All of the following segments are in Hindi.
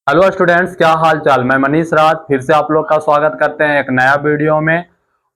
हेलो स्टूडेंट्स, क्या हाल चाल। मैं मनीष राज फिर से आप लोग का स्वागत करते हैं एक नया वीडियो में।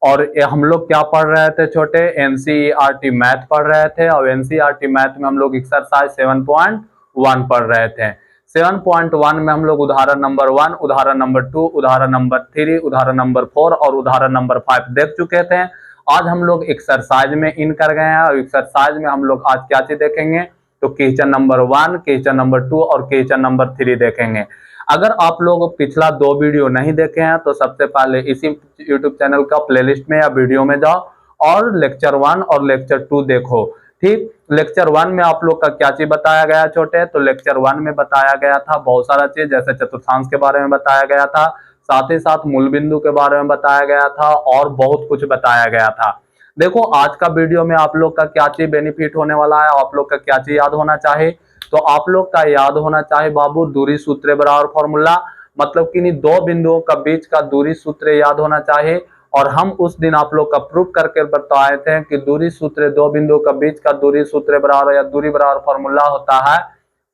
और हम लोग क्या पढ़ रहे थे छोटे, एनसीईआरटी मैथ पढ़ रहे थे। और एनसीईआरटी मैथ में हम लोग एक्सरसाइज 7.1 पढ़ रहे थे। 7.1 में हम लोग उदाहरण नंबर 1, उदाहरण नंबर 2, उदाहरण नंबर 3, उदाहरण नंबर 4 और उदाहरण नंबर 5 देख चुके थे। आज हम लोग एक्सरसाइज में इन कर गए हैं और एक्सरसाइज में हम लोग आज क्या चीज देखेंगे, तो क्वेश्चन नंबर 1, क्वेश्चन नंबर 2 और क्वेश्चन नंबर 3 देखेंगे। अगर आप लोग पिछला 2 वीडियो नहीं देखे हैं तो सबसे पहले इसी यूट्यूब चैनल का प्लेलिस्ट में या वीडियो में जाओ और लेक्चर 1 और लेक्चर 2 देखो। ठीक, लेक्चर 1 में आप लोग का क्या चीज बताया गया छोटे, तो लेक्चर 1 में बताया गया था बहुत सारा चीज, जैसे चतुर्थांश के बारे में बताया गया था, साथ ही साथ मूल बिंदु के बारे में बताया गया था और बहुत कुछ बताया गया था। देखो आज का वीडियो में आप लोग का क्या चीज बेनिफिट होने वाला है, आप लोग का क्या चीज याद होना चाहिए, तो आप लोग का याद होना चाहिए बाबू दूरी सूत्र बराबर फॉर्मूला। मतलब कि नहीं, दो बिंदुओं का बीच का दूरी सूत्र याद होना चाहिए। और हम उस दिन आप लोग का प्रूफ करके बताए थे कि दूरी सूत्र, दो बिंदुओं का बीच का दूरी सूत्र बराबर या दूरी बराबर फॉर्मूला होता है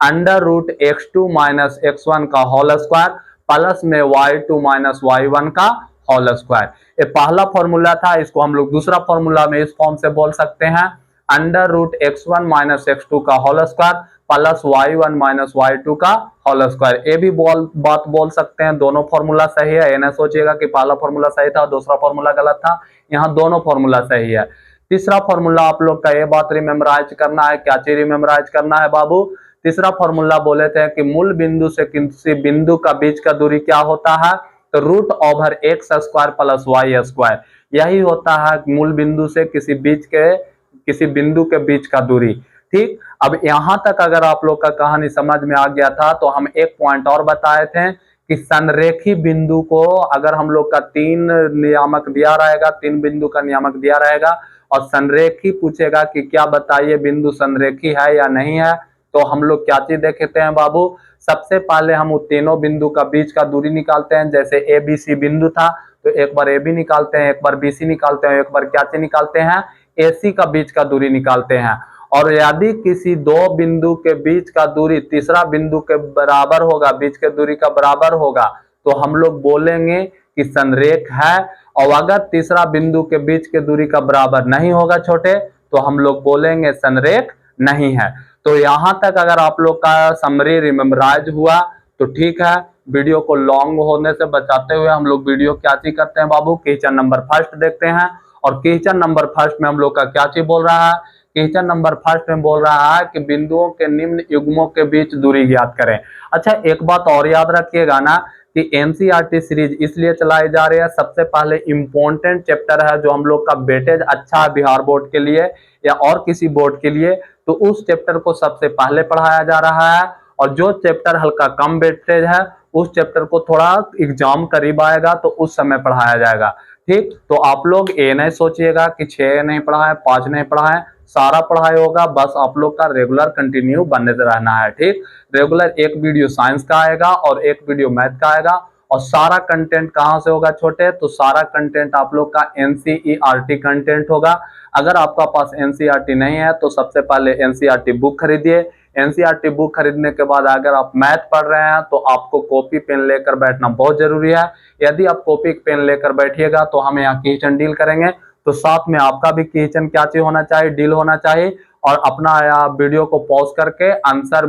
√x2 - x1 का होल स्क्वायर प्लस में y2 - y1 का होल स्क्वायर। ये पहला फॉर्मूला था, इसको हम लोग दूसरा फॉर्मूला में इस फॉर्म से बोल सकते हैं √x1 - x2 का whole square plus y1 - y2 का होल स्क्वायर। ये भी बात बोल सकते हैं, दोनों फॉर्मूला सही है। ये ना सोचिएगा कि पहला फॉर्मूला सही था दूसरा फॉर्मूला गलत था, यहाँ दोनों फॉर्मूला सही है। तीसरा फॉर्मूला आप लोग का ये बात रिमेम्बराइज करना है। क्या चीज रिमेम्बराइज करना है बाबू, तीसरा फॉर्मूला बोले थे कि मूल बिंदु से किसी बिंदु का बीच का दूरी क्या होता है, तो √x² प्लस y²। यही होता है मूल बिंदु से किसी बिंदु के बीच का दूरी। ठीक, अब यहां तक अगर आप लोग का कहानी समझ में आ गया था तो हम एक पॉइंट और बताए थे कि संरेखी बिंदु को अगर हम लोग का 3 नियामक दिया रहेगा, 3 बिंदु का नियामक दिया रहेगा और संरेखी पूछेगा कि क्या बताइए बिंदु संरेखी है या नहीं है, तो हम लोग क्या चीज देखते हैं बाबू, सबसे पहले हम उन तीनों बिंदु का बीच का दूरी निकालते हैं। जैसे ए बी सी बिंदु था तो एक बार ए बी निकालते हैं, एक बार बी सी निकालते हैं, एक बार क्या चीज निकालते हैं, ए सी का बीच का दूरी निकालते हैं। और यदि किसी दो बिंदु के बीच का दूरी तीसरा बिंदु के बराबर होगा, बीच के दूरी का बराबर होगा, तो हम लोग बोलेंगे कि संरेख है। और अगर तीसरा बिंदु के बीच के दूरी का बराबर नहीं होगा छोटे, तो हम लोग बोलेंगे संरेख नहीं है। तो यहां तक अगर आप लोग का समरी रिमेम्बराइज हुआ तो ठीक है। वीडियो को लॉन्ग होने से बचाते हुए हम लोग वीडियो क्या चीज करते हैं बाबू, क्वेश्चन नंबर फर्स्ट देखते हैं। और क्वेश्चन नंबर फर्स्ट में हम लोग का क्या चीज बोल रहा है, क्वेश्चन नंबर फर्स्ट में बोल रहा है कि बिंदुओं के निम्न युग्मों के बीच दूरी ज्ञात करें। अच्छा, एक बात और याद रखिएगा ना कि एनसीईआरटी सीरीज इसलिए चलाई जा रही है, सबसे पहले इंपॉर्टेंट चैप्टर है जो हम लोग का वेटेज अच्छा है बिहार बोर्ड के लिए या और किसी बोर्ड के लिए, तो उस चैप्टर को सबसे पहले पढ़ाया जा रहा है। और जो चैप्टर हल्का कम वेटेज है उस चैप्टर को थोड़ा एग्जाम करीब आएगा तो उस समय पढ़ाया जाएगा। ठीक, तो आप लोग ये नहीं सोचिएगा कि 6 नहीं पढ़ा है, 5 नहीं पढ़ा है, सारा पढ़ाई होगा। बस आप लोग का रेगुलर कंटिन्यू बने रहना है। ठीक, रेगुलर एक वीडियो साइंस का आएगा और एक वीडियो मैथ का आएगा। और सारा कंटेंट कहाँ से होगा छोटे, तो सारा कंटेंट आप लोग का एनसीईआरटी कंटेंट होगा। अगर आपका पास एनसीईआरटी नहीं है तो सबसे पहले एनसीईआरटी बुक खरीदिए। एनसीईआरटी बुक खरीदने के बाद अगर आप मैथ पढ़ रहे हैं तो आपको कॉपी पेन लेकर बैठना बहुत जरूरी है। यदि आप कॉपी पेन लेकर बैठिएगा तो हम यहाँ क्वेश्चन डील करेंगे, तो साथ में आपका भी क्वेश्चन क्या चीज होना चाहिए, डील होना चाहिए। और अपना वीडियो को पॉज करके आंसर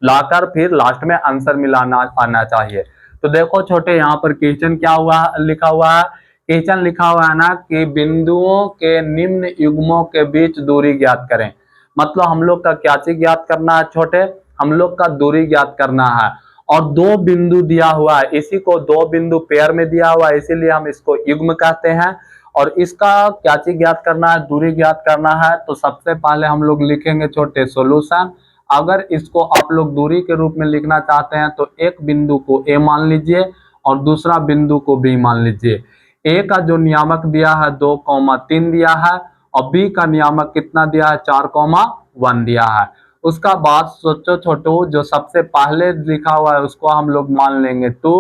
लाकर फिर लास्ट में आंसर मिलाना आना चाहिए। तो देखो छोटे, यहाँ पर क्वेश्चन क्या हुआ, लिखा हुआ है, क्वेश्चन लिखा हुआ है ना कि बिंदुओं के निम्न युग्मों के बीच दूरी ज्ञात करें। मतलब हम लोग का क्या चीज ज्ञात करना है छोटे, हम लोग का दूरी ज्ञात करना है। और दो बिंदु दिया हुआ है, इसी को दो बिंदु पेयर में दिया हुआ है, इसीलिए हम इसको युग्म कहते हैं। और इसका क्या चीज ज्ञात करना है, दूरी ज्ञात करना है। तो सबसे पहले हम लोग लिखेंगे छोटे सॉल्यूशन। अगर इसको आप लोग दूरी के रूप में लिखना चाहते हैं तो एक बिंदु को ए मान लीजिए और दूसरा बिंदु को बी मान लीजिए। ए का जो नियामक दिया है 2,3 दिया है और बी का नियामक कितना दिया है, 4,1 दिया है। उसका बाद सोचो छोटू, जो सबसे पहले लिखा हुआ है उसको हम लोग मान लेंगे 2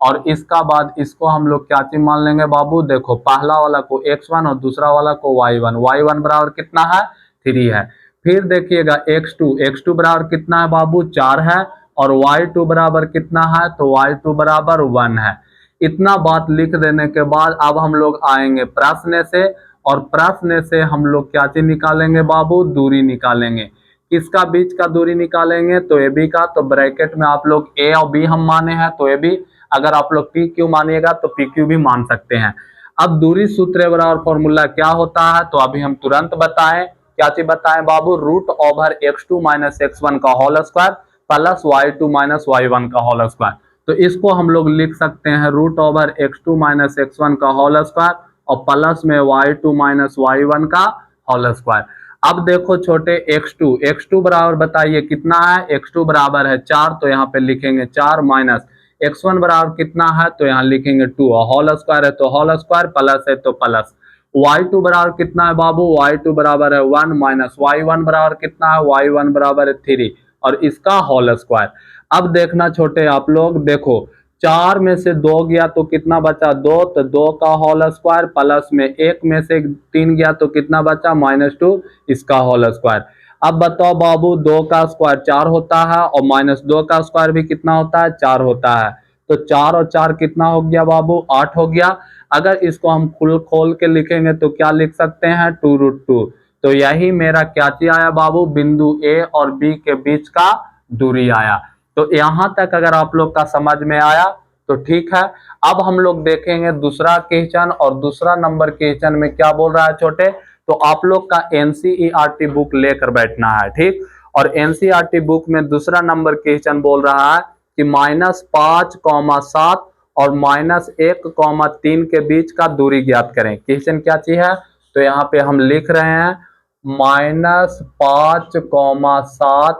और इसका बाद इसको हम लोग क्या चीज मान लेंगे बाबू, देखो पहला वाला को x1 और दूसरा वाला को y1। y1 बराबर कितना है, 3 है। फिर देखिएगा x2 बराबर कितना है बाबू, 4 है। और y2 बराबर कितना है, तो y2 बराबर 1 है। इतना बात लिख देने के बाद अब हम लोग आएंगे प्रश्न से, और प्रश्न से हम लोग क्या चीज निकालेंगे बाबू, दूरी निकालेंगे। किसका बीच का दूरी निकालेंगे, तो ए बी का। तो ब्रैकेट में आप लोग ए और बी हम माने हैं तो ए बी, अगर आप लोग पी क्यू मानिएगा तो पी क्यू भी मान सकते हैं। अब दूरी सूत्र बराबर फॉर्मूला क्या होता है, तो अभी हम तुरंत बताएं। क्या चीज बताएं बाबू, root over x2 minus x1 का whole square plus y2 minus y1 का होल स्क्वायर। तो इसको हम लोग लिख सकते हैं root over x2 minus x1 का होल स्क्वायर और प्लस में y2 माइनस y1 का होल स्क्वायर। अब देखो छोटे x2 बराबर बताइए कितना है, x2 बराबर है 4, तो यहाँ पे लिखेंगे 4 माइनस x1 बराबर कितना है, तो यहाँ लिखेंगे 2, और होल स्क्वायर है तो होल स्क्वायर, प्लस है तो प्लस। y2 बराबर कितना है बाबू, y2 बराबर है 1 माइनस y1 बराबर कितना है, y1 बराबर है 3 और इसका होल स्क्वायर। अब देखना छोटे आप लोग, देखो 4 में से 2 गया तो कितना बचा, 2, तो 2 का होल स्क्वायर प्लस में 1 में से 3 गया तो कितना बचा, -2 इसका होल स्क्वायर। अब बताओ बाबू 2 का स्क्वायर 4 होता है और -2 का स्क्वायर भी कितना होता है, 4 होता है। तो 4 और 4 कितना हो गया बाबू, 8 हो गया। अगर इसको हम खोल के लिखेंगे तो क्या लिख सकते हैं, 2√2। तो यही मेरा क्या चीज आया बाबू, बिंदु ए और बी के बीच का दूरी आया। तो यहां तक अगर आप लोग का समझ में आया तो ठीक है। अब हम लोग देखेंगे दूसरा क्वेश्चन, और दूसरा नंबर क्वेश्चन में क्या बोल रहा है छोटे, तो आप लोग का एनसीईआरटी बुक लेकर बैठना है, ठीक। और एनसीईआरटी बुक में दूसरा नंबर क्वेश्चन बोल रहा है कि -5,7 और -1,3 के बीच का दूरी ज्ञात करें। क्वेश्चन क्या चीज है, तो यहाँ पे हम लिख रहे हैं -5,7,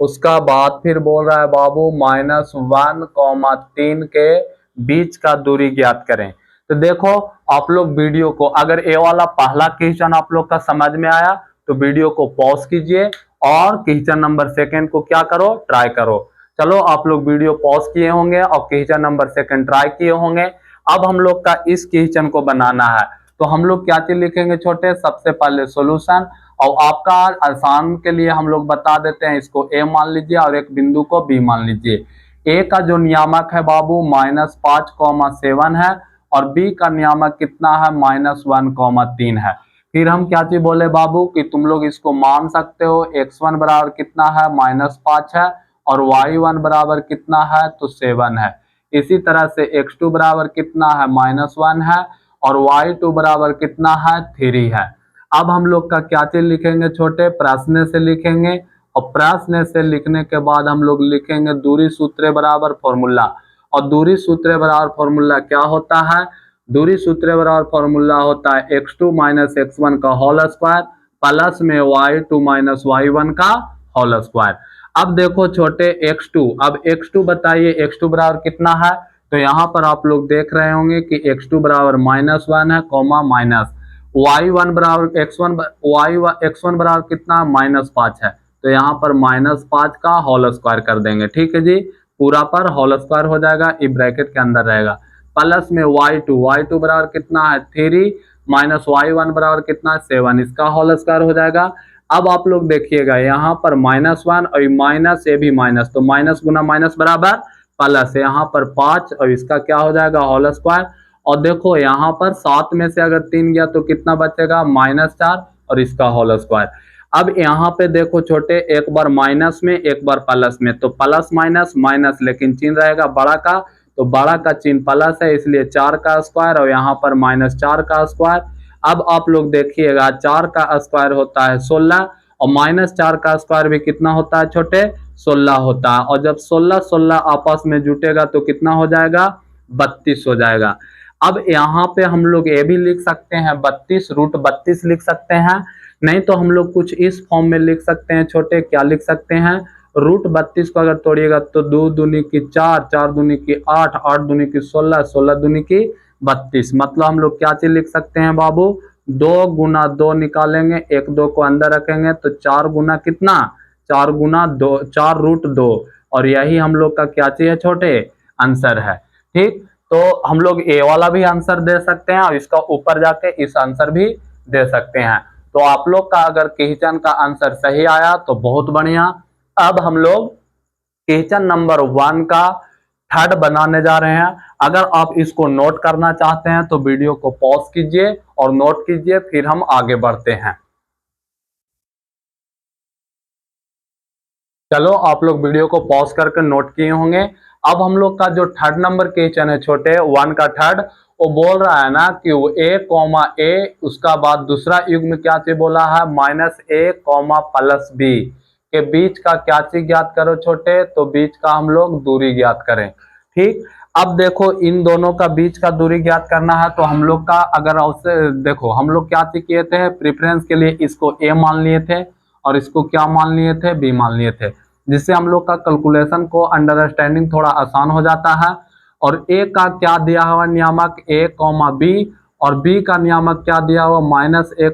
उसका बाद फिर बोल रहा है बाबू -1,3 के बीच का दूरी ज्ञात करें। तो देखो आप लोग वीडियो को, अगर ये वाला पहला क्वेश्चन आप लोग का समझ में आया तो वीडियो को पॉज कीजिए और क्वेश्चन नंबर सेकंड को क्या करो, ट्राई करो। चलो आप लोग वीडियो पॉज किए होंगे और क्वेश्चन नंबर सेकंड ट्राई किए होंगे। अब हम लोग का इस क्वेश्चन को बनाना है, तो हम लोग क्या चीज लिखेंगे छोटे, सबसे पहले सॉल्यूशन। और आपका आसान के लिए हम लोग बता देते हैं, इसको ए मान लीजिए और एक बिंदु को बी मान लीजिए। ए का जो नियामक है बाबू -5,7 है और बी का नियामक कितना है, -1,3 है। फिर हम क्या चीज बोले बाबू कि तुम लोग इसको मान सकते हो, x1 बराबर कितना है, -5 है और y1 बराबर कितना है, तो 7 है। इसी तरह से x2 बराबर कितना है, -1 है और y2 बराबर कितना है, 3 है। अब हम लोग का क्या चीज लिखेंगे छोटे, प्रश्न से लिखेंगे और प्रश्न से लिखने के बाद हम लोग लिखेंगे दूरी सूत्र बराबर फॉर्मूला। और दूरी सूत्र बराबर फॉर्मूला क्या होता है, दूरी सूत्र बराबर फॉर्मूला होता है x2 माइनस x1 का होल स्क्वायर प्लस में y2 माइनस y1 का होल स्क्वायर। अब देखो छोटे x2, अब x2 बताइए x2 बराबर कितना है, तो यहाँ पर आप लोग देख रहे होंगे कि x2 बराबर -1 है, कॉमा माइनस y1 बराबर x1 बराबर कितना, -5 है। तो यहाँ पर -5 का होल स्क्वायर कर देंगे, ठीक है जी। पूरा पर होल स्क्वायर हो जाएगा, ये ब्रैकेट के अंदर रहेगा। प्लस में y2 बराबर कितना है, 3 माइनस y1 बराबर कितना है, 7, इसका होल स्क्वायर हो जाएगा। अब आप लोग देखिएगा यहाँ पर -1 और माइनस, ये भी माइनस, तो माइनस गुना माइनस बराबर प्लस, यहाँ पर 5 और इसका क्या हो जाएगा, होल स्क्वायर। और देखो यहाँ पर 7 में से अगर 3 गया तो कितना बचेगा, -4 और इसका होल स्क्वायर। अब यहाँ पे देखो छोटे, एक बार माइनस में एक बार प्लस में, तो प्लस माइनस माइनस, लेकिन चिन्ह रहेगा बड़ा का, तो बड़ा का चिन्ह प्लस है इसलिए 4 का स्क्वायर और यहाँ पर -4 का स्क्वायर। अब आप लोग देखिएगा 4 का स्क्वायर होता है 16 और -4 का स्क्वायर भी कितना होता है छोटे, 16 होता है। और जब 16 आपस में जुटेगा तो कितना हो जाएगा, 32 हो जाएगा। अब यहाँ पे हम लोग ये भी लिख सकते हैं 32 √32 लिख सकते हैं, नहीं तो हम लोग कुछ इस फॉर्म में लिख सकते हैं छोटे, क्या लिख सकते हैं, √32 को अगर तोड़िएगा तो 2 दूनी की 4, 4 दूनी की 8, 8 दूनी की 16, 16 दूनी की 32। मतलब हम लोग क्या चीज लिख सकते हैं बाबू, 2 गुना 2 निकालेंगे, 1 2 को अंदर रखेंगे तो 4 गुना कितना, 4 गुना 2, 4√2, और यही हम लोग का क्या चीज है छोटे, आंसर है, ठीक। तो हम लोग ए वाला भी आंसर दे सकते हैं और इसका ऊपर जाके इस आंसर भी दे सकते हैं। तो आप लोग का अगर क्वेश्चन का आंसर सही आया तो बहुत बढ़िया। अब हम लोग क्वेश्चन नंबर 1 का थर्ड बनाने जा रहे हैं। अगर आप इसको नोट करना चाहते हैं तो वीडियो को पॉज कीजिए और नोट कीजिए, फिर हम आगे बढ़ते हैं। चलो, आप लोग वीडियो को पॉज करके नोट किए होंगे। अब हम लोग का जो थर्ड नंबर क्वेश्चन है छोटे 1 का थर्ड, वो बोल रहा है ना कि वो a, उसका बाद दूसरा युग्म क्या चीज बोला है, -a, +b के बीच का क्या चीज ज्ञात करो छोटे, तो बीच का हम लोग दूरी ज्ञात करें। ठीक, अब देखो इन दोनों का बीच का दूरी ज्ञात करना है तो हम लोग का अगर उससे देखो हम लोग क्या चीज किए थे, प्रेफरेंस के लिए इसको a मान लिए थे और इसको क्या मान लिए थे, बी मान लिए थे, जिससे हम लोग का कैलकुलेशन को अंडरस्टैंडिंग थोड़ा आसान हो जाता है। और ए का क्या दिया हुआ नियामक a, b, और b का नियामक क्या दिया हुआ -a,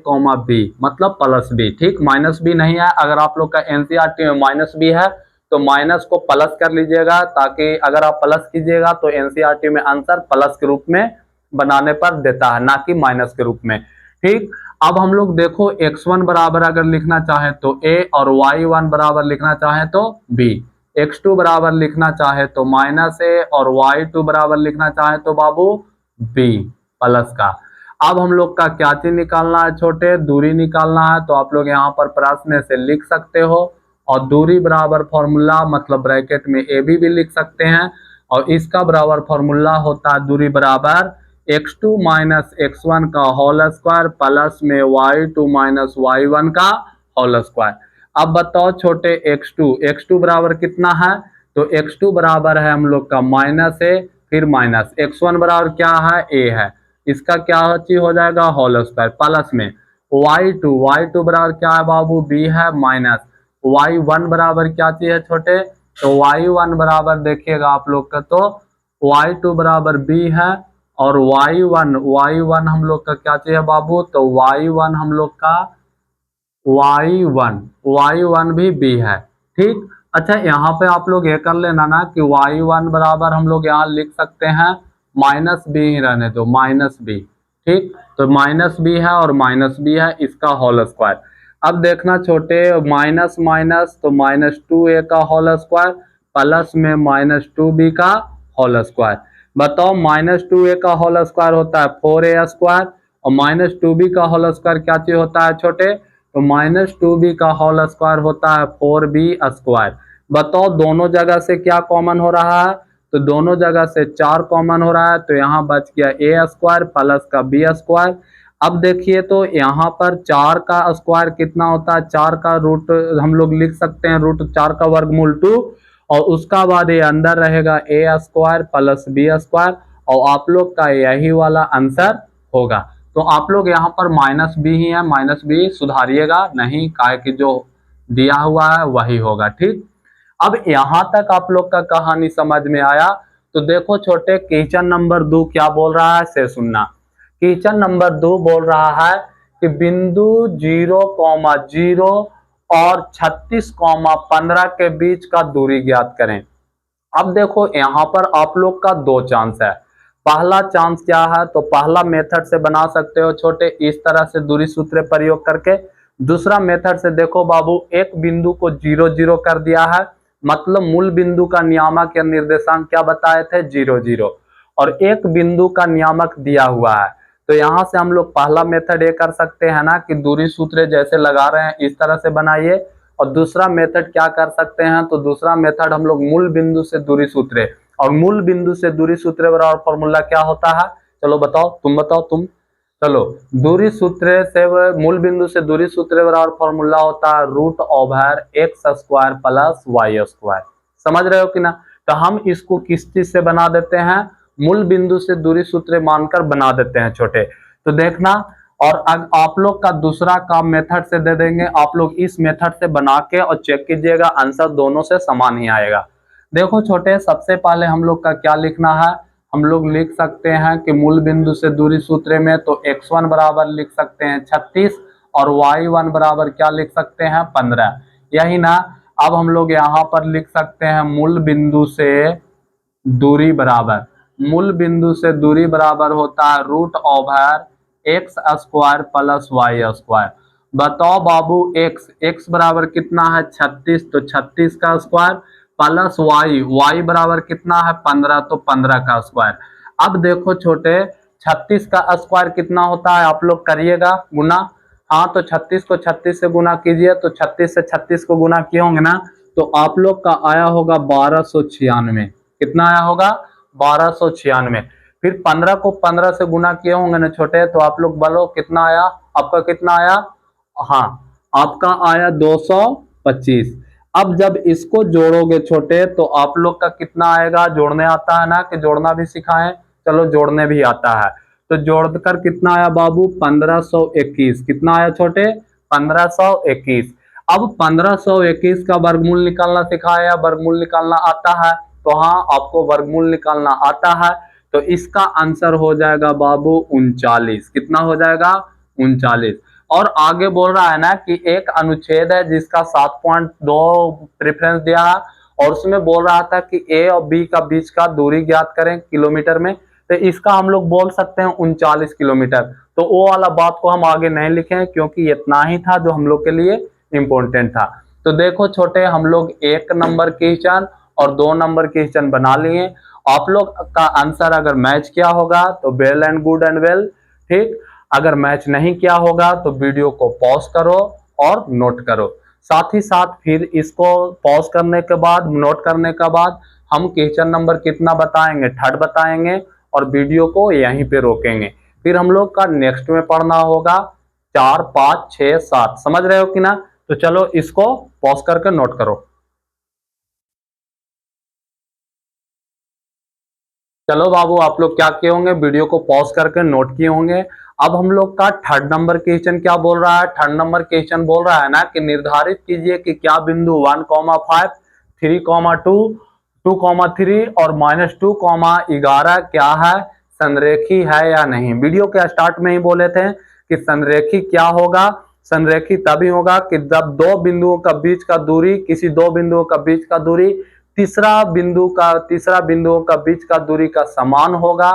b, मतलब +b। ठीक, -b नहीं है, अगर आप लोग का एनसीईआरटी में -b है तो माइनस को प्लस कर लीजिएगा, ताकि अगर आप प्लस कीजिएगा तो एनसीईआरटी में आंसर प्लस के रूप में बनाने पर देता है, ना कि माइनस के रूप में। ठीक, अब हम लोग देखो x1 बराबर अगर लिखना चाहे तो a और y1 बराबर लिखना चाहे तो b, x2 बराबर लिखना चाहे तो -a और y2 बराबर लिखना चाहे तो बाबू b प्लस का। अब हम लोग का क्या चीज निकालना है छोटे, दूरी निकालना है, तो आप लोग यहाँ पर प्रश्न से लिख सकते हो, और दूरी बराबर फॉर्मूला मतलब ब्रैकेट में ए भी लिख सकते हैं, और इसका बराबर फॉर्मूला होता है दूरी बराबर x2 - x1 का होल स्क्वायर प्लस में y2 - y1 का होल स्क्वायर। अब बताओ छोटे x2 बराबर कितना है, तो x2 बराबर है हम लोग का -a, फिर माइनस x1 बराबर क्या है, a है, इसका क्या चीज हो जाएगा, होल स्क्वायर, प्लस में y2 बराबर क्या है बाबू, b है, माइनस y1 बराबर क्या चीज है छोटे, तो y1 बराबर देखिएगा आप लोग का, तो y2 बराबर b है, और y1 हम लोग का क्या चाहिए बाबू, तो y1 हम लोग का y1 भी b है। ठीक, अच्छा यहाँ पे आप लोग ये कर लेना ना कि y1 बराबर हम लोग यहाँ लिख सकते हैं -b ही रहने दो, -b। ठीक, तो -b है और -b है, इसका होल स्क्वायर। अब देखना छोटे माइनस माइनस तो -2a का होल स्क्वायर प्लस में -2b का होल स्क्वायर। बताओ -2a का होल स्क्वायर होता है 4a स्क्वायर, और -2b का होल स्क्वायर क्या चीज होता है छोटे, तो -2b का होल स्क्वायर होता है 4b स्क्वायर। बताओ दोनों जगह से क्या कॉमन हो रहा है, तो दोनों जगह से 4 कॉमन हो रहा है, तो यहाँ बच गया a स्क्वायर प्लस का b स्क्वायर। अब देखिए तो यहाँ पर 4 का स्क्वायर कितना होता है, 4 का रूट हम लोग लिख सकते हैं √4 का वर्गमूल 2, और उसका बाद ये अंदर रहेगा a square plus b square, और आप लोग का यही वाला आंसर होगा। तो आप लोग यहाँ पर -b ही है, -b सुधारिएगा नहीं, काहे कि जो दिया हुआ है वही होगा। ठीक, अब यहाँ तक आप लोग का कहानी समझ में आया, तो देखो छोटे क्वेश्चन नंबर 2 क्या बोल रहा है से सुनना। क्वेश्चन नंबर 2 बोल रहा है कि बिंदु 0,0 और 36,15 के बीच का दूरी ज्ञात करें। अब देखो यहाँ पर आप लोग का 2 चांस है। पहला चांस क्या है, तो पहला मेथड से बना सकते हो छोटे, इस तरह से दूरी सूत्र प्रयोग करके। दूसरा मेथड से देखो बाबू, एक बिंदु को 0 0 कर दिया है, मतलब मूल बिंदु का नियामक या निर्देशांक क्या बताए थे, 0 0, और एक बिंदु का नियामक दिया हुआ है। तो यहाँ से हम लोग पहला मेथड ये कर सकते हैं ना कि दूरी सूत्र जैसे लगा रहे हैं इस तरह से बनाइए, और दूसरा मेथड क्या कर सकते हैं, तो दूसरा मेथड हम लोग मूल बिंदु से दूरी सूत्र, और मूल बिंदु से दूरी सूत्र बराबर फॉर्मूला क्या होता है, चलो बताओ, तुम बताओ तुम, चलो दूरी सूत्र से मूल बिंदु से दूरी सूत्र बराबर फॉर्मूला होता है √x² प्लस y²। समझ रहे हो कि ना, तो हम इसको किस चीज से बना देते हैं, मूल बिंदु से दूरी सूत्र मानकर बना देते हैं छोटे। तो देखना, और आप लोग का दूसरा काम मेथड से दे देंगे, आप लोग इस मेथड से बना के और चेक कीजिएगा, आंसर दोनों से समान ही आएगा। देखो छोटे, सबसे पहले हम लोग का क्या लिखना है, हम लोग लिख सकते हैं कि मूल बिंदु से दूरी सूत्र में तो x1 बराबर लिख सकते हैं 36, और y1 बराबर क्या लिख सकते हैं 15, यही ना। अब हम लोग यहाँ पर लिख सकते हैं मूल बिंदु से दूरी बराबर, मूल बिंदु से दूरी बराबर होता है √x² प्लस y²। बताओ बाबू x बराबर कितना है 36, तो 36 का स्क्वायर प्लस वाई, वाई बराबर कितना है 15, तो 15 का स्क्वायर। अब देखो छोटे 36 का स्क्वायर कितना होता है, आप लोग करिएगा गुना। हाँ तो 36 को 36 से गुना कीजिए, तो 36 से 36 को गुना किए होंगे ना, तो आप लोग का आया होगा 1296। कितना आया होगा 1296। फिर 15 को 15 से गुना किए होंगे ना छोटे, तो आप लोग बोलो कितना आया, आपका कितना आया, हाँ आपका आया 225। अब जब इसको जोड़ोगे छोटे तो आप लोग का कितना आएगा, जोड़ने आता है ना, कि जोड़ना भी सिखाएं, चलो जोड़ने भी आता है। तो जोड़कर कितना आया बाबू 1521। कितना आया छोटे 1521। अब 1521 का वर्गमूल निकालना सिखाया, वर्गमूल निकालना आता है, तो हाँ आपको वर्गमूल निकालना आता है, तो इसका आंसर हो जाएगा बाबू 39। कितना हो जाएगा 39। और आगे बोल रहा है ना कि एक अनुच्छेद है जिसका 7.2 प्रेफरेंस दिया है, और उसमें बोल रहा था कि ए और बी का बीच का दूरी ज्ञात करें किलोमीटर में, तो इसका हम लोग बोल सकते हैं 39 किलोमीटर। तो वो वाला बात को हम आगे नहीं लिखे क्योंकि इतना ही था जो हम लोग के लिए इंपॉर्टेंट था। तो देखो छोटे हम लोग 1 नंबर क्वेश्चन और 2 नंबर क्वेश्चन बना लिए। आप लोग का आंसर अगर मैच किया होगा तो well and good and well, ठीक। अगर मैच नहीं किया होगा तो वीडियो को पॉज करो और नोट करो। साथ ही साथ फिर इसको पॉज करने के बाद, नोट करने के बाद हम क्वेश्चन नंबर कितना बताएंगे, 3rd बताएंगे, और वीडियो को यहीं पे रोकेंगे। फिर हम लोग का नेक्स्ट में पढ़ना होगा 4, 5, 6, 7। समझ रहे हो कि ना। तो चलो इसको पॉज करके नोट करो। चलो बाबू आप लोग क्या किए होंगे, वीडियो को पॉज करके नोट किए होंगे। अब हम लोग का 3rd नंबर क्वेश्चन क्या बोल रहा है, 3rd नंबर क्वेश्चन बोल रहा है ना कि निर्धारित कीजिए कि क्या बिंदु 1,5, 3,2, 2,3 और -2,11 क्या है, संरेखी है या नहीं। वीडियो के स्टार्ट में ही बोले थे कि संरेखी क्या होगा, संरेखी तभी होगा कि जब दो बिंदुओं का बीच का दूरी, किसी दो बिंदुओं का बीच का दूरी तीसरा बिंदुओं का बीच का दूरी का समान होगा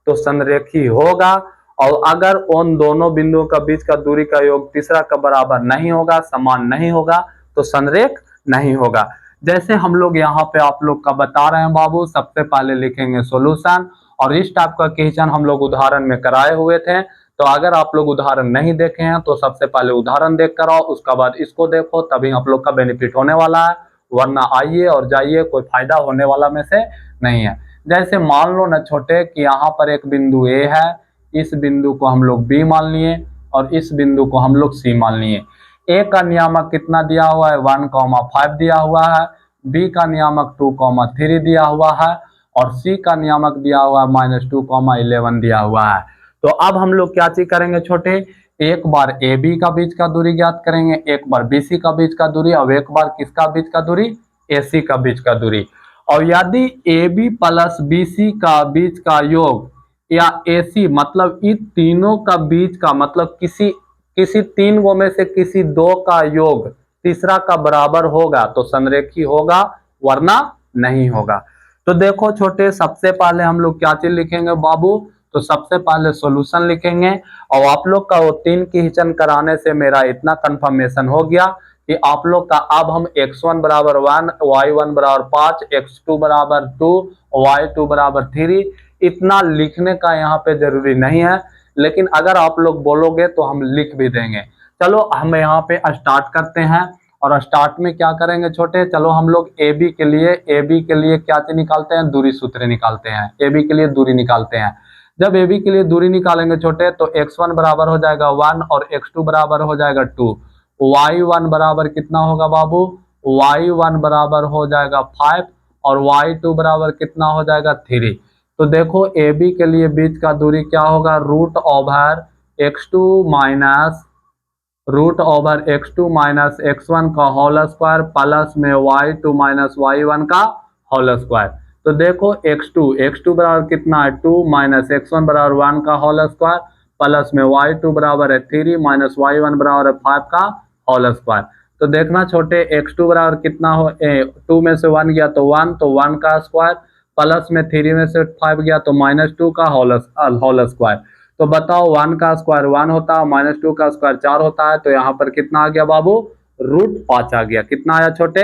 तो संरेखी होगा। और अगर उन दोनों बिंदुओं का बीच का दूरी का योग तीसरा का बराबर नहीं होगा, समान नहीं होगा, तो संरेख नहीं होगा। जैसे हम लोग यहाँ पे आप लोग का बता रहे हैं बाबू, सबसे पहले लिखेंगे सॉल्यूशन, और इस टाइप का क्वेश्चन हम लोग उदाहरण में कराए हुए थे। तो अगर आप लोग उदाहरण नहीं देखे हैं तो सबसे पहले उदाहरण देख कर आओ, उसके बाद इसको देखो, तभी आप लोग का बेनिफिट होने वाला है, वरना आइए और जाइए, कोई फायदा होने वाला में से नहीं है। जैसे मान लो ना छोटे कि यहाँ पर एक बिंदु ए है, इस बिंदु को हम लोग बी मान लिए और इस बिंदु को हम लोग सी मान लिए। ए का नियामक कितना दिया हुआ है 1,5 दिया हुआ है, बी का नियामक 2,3 दिया हुआ है, और सी का नियामक दिया हुआ है -2,11 दिया हुआ है। तो अब हम लोग क्या चीज करेंगे छोटे, एक बार ए बी का बीच का दूरी ज्ञात करेंगे, एक बार बी सी का बीच का दूरी, और एक बार किसका बीच का दूरी, ए सी का बीच का दूरी। और यदि A B plus B C का बीच का योग या ए सी मतलब इन तीनों का बीच का मतलब किसी 3 गो में से किसी 2 का योग तीसरा का बराबर होगा तो संरेखी होगा, वरना नहीं होगा। तो देखो छोटे सबसे पहले हम लोग क्या चीज लिखेंगे बाबू, तो सबसे पहले सॉल्यूशन लिखेंगे। और आप लोग का वो 3 क्वेश्चन कराने से मेरा इतना कंफर्मेशन हो गया कि आप लोग का अब हम x1 बराबर 1, y1 बराबर 5, x2 बराबर 2, y2 बराबर 3 इतना लिखने का यहाँ पे जरूरी नहीं है, लेकिन अगर आप लोग बोलोगे तो हम लिख भी देंगे। चलो हम यहाँ पे स्टार्ट करते हैं, और स्टार्ट में क्या करेंगे छोटे, चलो हम लोग ए बी के लिए क्या चीज निकालते हैं, दूरी सूत्र निकालते हैं। ए बी के लिए दूरी निकालते हैं। जब ए बी के लिए दूरी निकालेंगे छोटे तो x1 बराबर हो जाएगा 1 और x2 बराबर हो जाएगा 2, y1 बराबर कितना होगा बाबू, y1 बराबर हो जाएगा 5 और y2 बराबर कितना हो जाएगा 3। तो देखो ए बी के लिए बीच का दूरी क्या होगा, रूट ओवर x2 - x1 का होल स्क्वायर प्लस में y2 - y1 का होल स्क्वायर। तो देखो x2 बराबर कितना है 2 - x1 बराबर 1 का होल स्क्वायर प्लस में y2 बराबर है 3 - y1 बराबर है 5 का होल स्क्वायर। तो देखना छोटे x2 बराबर कितना हो, 2 में से 1 गया तो 1, तो 1 का स्क्वायर प्लस में 3 में से 5 गया तो -2 का होल स्क्वायर। तो बताओ 1 का स्क्वायर 1 होता है, -2 का स्क्वायर 4 होता है, तो यहाँ पर कितना आ गया बाबू, √5 आ गया। कितना आया छोटे,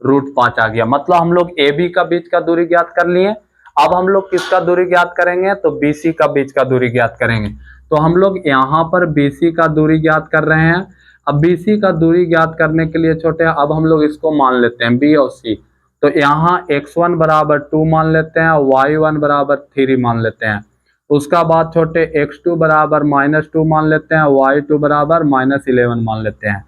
√5 आ गया। मतलब हम लोग AB का बीच का दूरी ज्ञात कर लिए। अब हम लोग किसका दूरी ज्ञात करेंगे, तो BC का बीच का दूरी ज्ञात करेंगे। तो हम लोग यहाँ पर BC का दूरी ज्ञात कर रहे हैं। अब BC का दूरी ज्ञात करने के लिए छोटे, अब हम लोग इसको मान लेते हैं B और C। तो यहाँ x1 बराबर 2 मान लेते हैं, y1 बराबर 3 मान लेते हैं। उसका बाद छोटे x2 बराबर -2 मान लेते हैं, y2 बराबर -11 मान लेते हैं।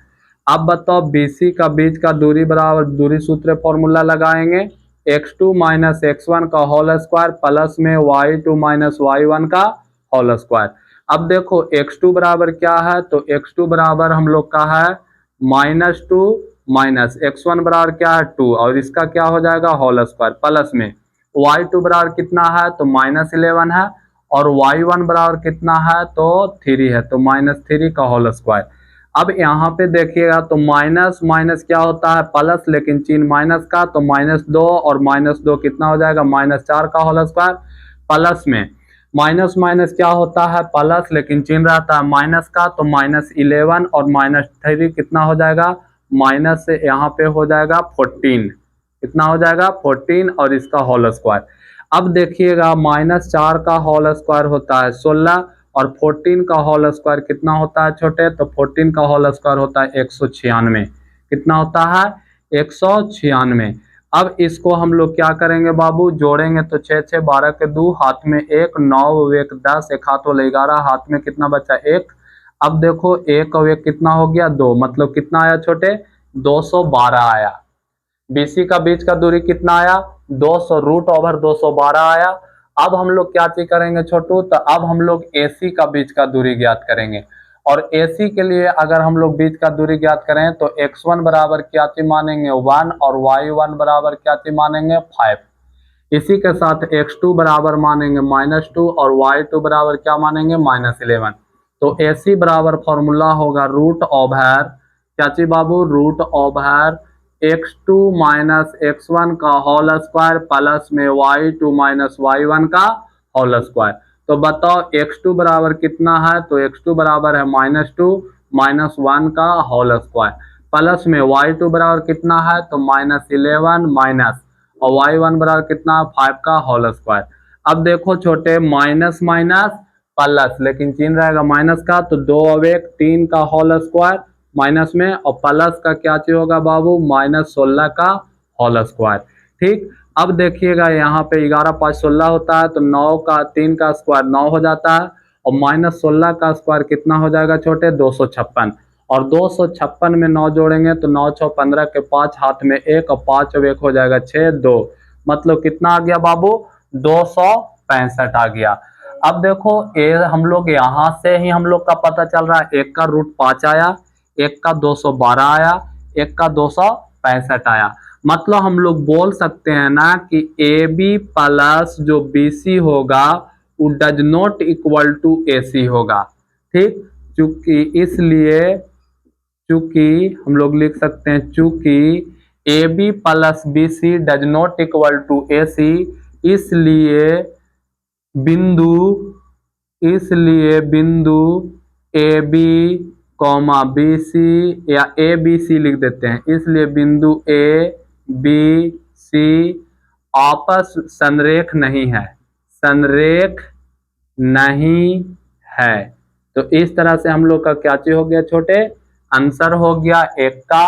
अब बताओ BC का बीच का दूरी बराबर दूरी सूत्र फॉर्मूला लगाएंगे, x2 माइनस x1 का होल स्क्वायर प्लस में y2 माइनस y1 का होल स्क्वायर। अब देखो x2 बराबर क्या है, तो x2 बराबर हम लोग का है -2 माइनस x1 बराबर क्या है 2, और इसका क्या हो जाएगा होल स्क्वायर प्लस में y2 बराबर कितना है, तो -11 है, और y1 बराबर कितना है, तो 3 है, तो -3 का होल स्क्वायर। अब यहाँ पे देखिएगा तो माइनस माइनस क्या होता है प्लस, लेकिन चिन्ह माइनस का, तो -2 और -2 कितना हो जाएगा -4 का होल स्क्वायर, प्लस में माइनस माइनस क्या होता है प्लस, लेकिन चिन्ह रहता है माइनस का, तो -11 और -3 कितना हो जाएगा, माइनस से यहाँ पे हो जाएगा 14, कितना हो जाएगा 14, और इसका होल स्क्वायर। अब देखिएगा -4 का होल स्क्वायर होता है 16, और 14 का होल स्क्वायर कितना होता है छोटे, तो 14 का होल स्क्वायर होता है 196, कितना होता है 196। अब इसको हम लोग क्या करेंगे बाबू, जोड़ेंगे तो 6 6 12 के 2, हाथ में 1, 9 1 10, एक हाथ वाले 11, हाथ में कितना बचा 1। अब देखो 1 और 1 कितना हो गया 2, मतलब कितना आया छोटे 212 आया। BC का बीच का दूरी कितना आया 200 √212 आया। अब हम लोग क्या चीज करेंगे छोटू, तो अब हम लोग AC का बीच का दूरी ज्ञात करेंगे। और AC के लिए अगर हम लोग बीच का दूरी ज्ञात करें तो x1 बराबर क्या चीज मानेंगे 1, और y1 बराबर क्या चीज मानेंगे 5। इसी के साथ x2 बराबर मानेंगे -2, और y2 बराबर क्या मानेंगे -11। तो AC बराबर फॉर्मूला होगा √ओवर क्या चीज बाबू, √ओवर x2 माइनस x1 का होल स्क्वायर प्लस में y2 माइनस y1 का होल स्क्वायर। तो बताओ x2 बराबर कितना है, तो x2 बराबर है -2 माइनस 1 का होल स्क्वायर, प्लस में y2 बराबर कितना है, तो -11 माइनस, और y1 बराबर कितना 5 का होल स्क्वायर। अब देखो छोटे माइनस माइनस प्लस, लेकिन चिन्ह रहेगा माइनस का, तो 2 और 1 3 का होल स्क्वायर माइनस में, और प्लस का क्या चीज होगा बाबू -16 का होल स्क्वायर। ठीक, अब देखिएगा यहाँ पे 11 5 16 होता है, तो 9 का 3 का स्क्वायर 9 हो जाता है, और -16 का स्क्वायर कितना हो जाएगा छोटे 256, और 256 में 9 जोड़ेंगे तो 9 6 15 के 5, हाथ में 1 और 5 और 1 हो जाएगा 6 2, मतलब कितना आ गया बाबू 265 आ गया। अब देखो ये हम लोग यहाँ से ही हम लोग का पता चल रहा है, एक का √5 आया, एक का 212 आया, एक का 265 आया। मतलब हम लोग बोल सकते हैं ना कि AB प्लस जो BC होगा वो does not equal to AC होगा। ठीक, चूंकि हम लोग लिख सकते हैं चूंकि AB plus BC does not equal to AC, इसलिए बिंदु AB BC या ABC लिख देते हैं, इसलिए बिंदु ABC आपस संरेख नहीं है। तो इस तरह से हम लोग का क्या चीज हो गया छोटे, आंसर हो गया 1 का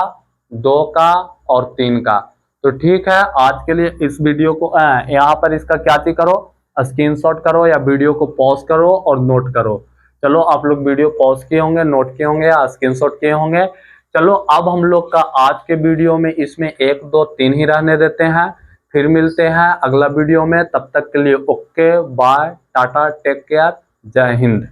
2 का और 3 का। तो ठीक है, आज के लिए इस वीडियो को यहाँ पर इसका क्या चीज करो, स्क्रीनशॉट करो या वीडियो को पॉज करो और नोट करो। चलो आप लोग वीडियो पॉज किए होंगे, नोट किए होंगे या स्क्रीनशॉट किए होंगे। चलो अब हम लोग का आज के वीडियो में इसमें 1 2 3 ही रहने देते हैं, फिर मिलते हैं अगला वीडियो में। तब तक के लिए okay bye tata, take care, जय हिंद।